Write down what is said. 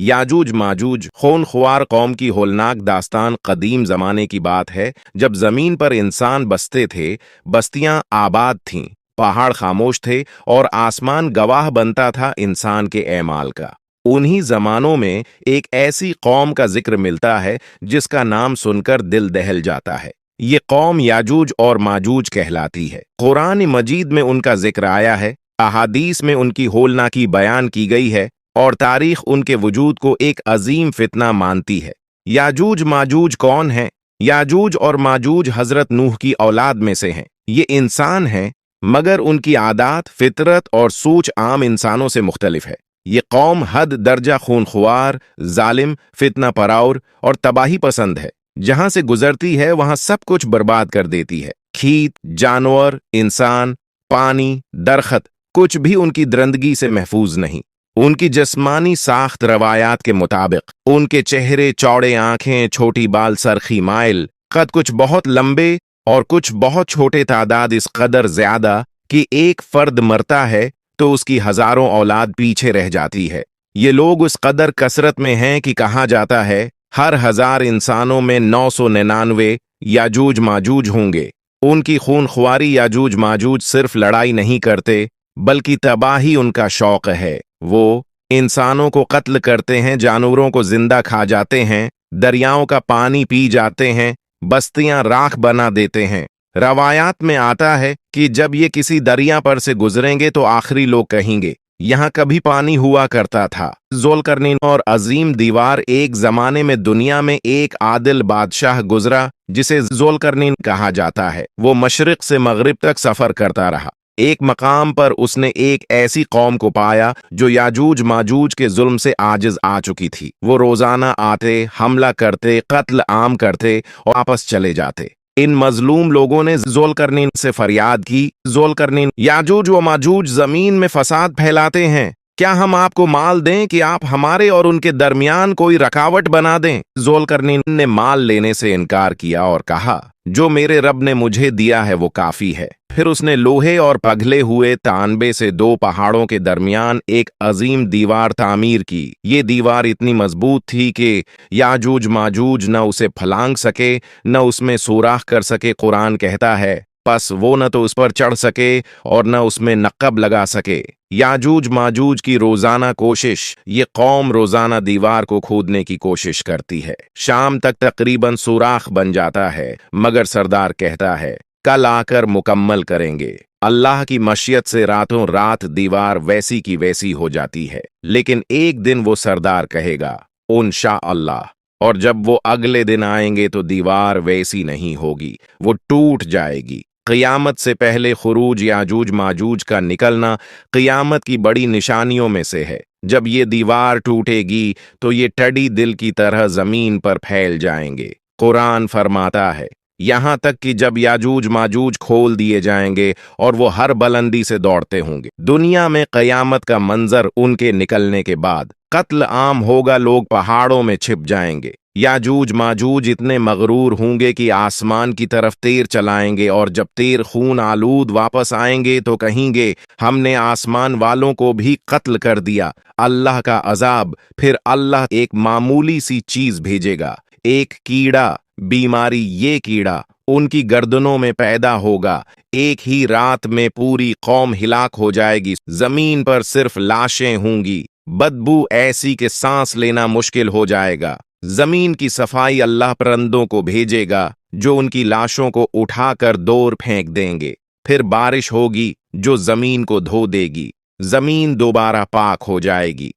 याजूज माजूज खूनख्वार कौम की होलनाक दास्तान कदीम ज़माने की बात है, जब ज़मीन पर इंसान बसते थे। बस्तियां आबाद थीं, पहाड़ खामोश थे और आसमान गवाह बनता था इंसान के एमाल का। उन्हीं ज़मानों में एक ऐसी कौम का जिक्र मिलता है जिसका नाम सुनकर दिल दहल जाता है। ये कौम याजूज और माजूज कहलाती है। कुरान मजीद में उनका जिक्र आया है, अहादीस में उनकी होलनाकी बयान की गई है और तारीख उनके वजूद को एक अजीम फितना मानती है। याजूज माजूज कौन है? याजूज और माजूज हजरत नूह की औलाद में से हैं। ये इंसान हैं, मगर उनकी आदात, फितरत और सोच आम इंसानों से मुख्तलिफ है। ये कौम हद दर्जा खूनख्वार, जालिम, फितना पराउर और तबाही पसंद है। जहां से गुजरती है वहां सब कुछ बर्बाद कर देती है। खेत, जानवर, इंसान, पानी, दरखत, कुछ भी उनकी दरंदगी से महफूज नहीं। उनकी जिस्मानी साख्त रवायात के मुताबिक उनके चेहरे चौड़े, आंखें छोटी, बाल सरखी माइल, कद कुछ बहुत लंबे और कुछ बहुत छोटे, तादाद इस कदर ज्यादा कि एक फर्द मरता है तो उसकी हजारों औलाद पीछे रह जाती है। ये लोग उस कदर कसरत में हैं कि कहा जाता है हर 1000 इंसानों में 999 याजूज माजूज होंगे। उनकी खूनख्वारी याजूज माजूज सिर्फ लड़ाई नहीं करते बल्कि तबाही उनका शौक है। वो इंसानों को कत्ल करते हैं, जानवरों को जिंदा खा जाते हैं, दरियाओं का पानी पी जाते हैं, बस्तियां राख बना देते हैं। रवायात में आता है कि जब ये किसी दरिया पर से गुजरेंगे तो आखिरी लोग कहेंगे यहाँ कभी पानी हुआ करता था। ज़ुल्करनैन और अजीम दीवार। एक जमाने में दुनिया में एक आदिल बादशाह गुजरा जिसे ज़ुल्करनैन कहा जाता है। वो मशरिक से मगरिब तक सफर करता रहा। एक मकाम पर उसने एक ऐसी कौम को पाया जो याजूज माजूज के जुल्म से आजिज आ चुकी थी। वो रोजाना आते, हमला करते, कत्ल आम करते और वापस चले जाते। इन मजलूम लोगों ने ज़ुल्करनैन से फरियाद की, ज़ुल्करनैन, याजूज व माजूज जमीन में फसाद फैलाते हैं, क्या हम आपको माल दें कि आप हमारे और उनके दरमियान कोई रकावट बना दें? ज़ुल्करनैन ने माल लेने से इनकार किया और कहा जो मेरे रब ने मुझे दिया है वो काफी है। फिर उसने लोहे और पगले हुए तांबे से 2 पहाड़ों के दरमियान एक अजीम दीवार तामीर की। ये दीवार इतनी मजबूत थी कि याजूज माजूज न उसे फलांग सके, न उसमें सुराख कर सके। कुरान कहता है बस वो न तो उस पर चढ़ सके और न उसमें नक़ब लगा सके। याजूज माजूज की रोजाना कोशिश। ये कौम रोजाना दीवार को खोदने की कोशिश करती है। शाम तक तकरीबन सुराख बन जाता है, मगर सरदार कहता है कल आकर मुकम्मल करेंगे। अल्लाह की मशियत से रातों रात दीवार वैसी की वैसी हो जाती है। लेकिन एक दिन वो सरदार कहेगा इंशा अल्लाह, और जब वो अगले दिन आएंगे तो दीवार वैसी नहीं होगी, वो टूट जाएगी। क़ियामत से पहले खुरूज याजूज माजूज का निकलना क़ियामत की बड़ी निशानियों में से है। जब ये दीवार टूटेगी तो ये टडी दिल की तरह जमीन पर फैल जाएंगे। कुरान फरमाता है यहाँ तक कि जब याजूज माजूज खोल दिए जाएंगे और वो हर बुलंदी से दौड़ते होंगे। दुनिया में क़यामत का मंजर उनके निकलने के बाद कत्ल आम होगा, लोग पहाड़ों में छिप जाएंगे। याजूज माजूज इतने मगरूर होंगे कि आसमान की तरफ तीर चलाएंगे और जब तीर खून आलूद वापस आएंगे तो कहेंगे हमने आसमान वालों को भी कत्ल कर दिया। अल्लाह का अजाब। फिर अल्लाह एक मामूली सी चीज भेजेगा, एक कीड़ा, बीमारी। ये कीड़ा उनकी गर्दनों में पैदा होगा। एक ही रात में पूरी कौम हिलाक हो जाएगी। जमीन पर सिर्फ लाशें होंगी, बदबू ऐसी कि सांस लेना मुश्किल हो जाएगा। जमीन की सफाई अल्लाह परिंदों को भेजेगा जो उनकी लाशों को उठाकर दूर फेंक देंगे। फिर बारिश होगी जो जमीन को धो देगी। जमीन दोबारा पाक हो जाएगी।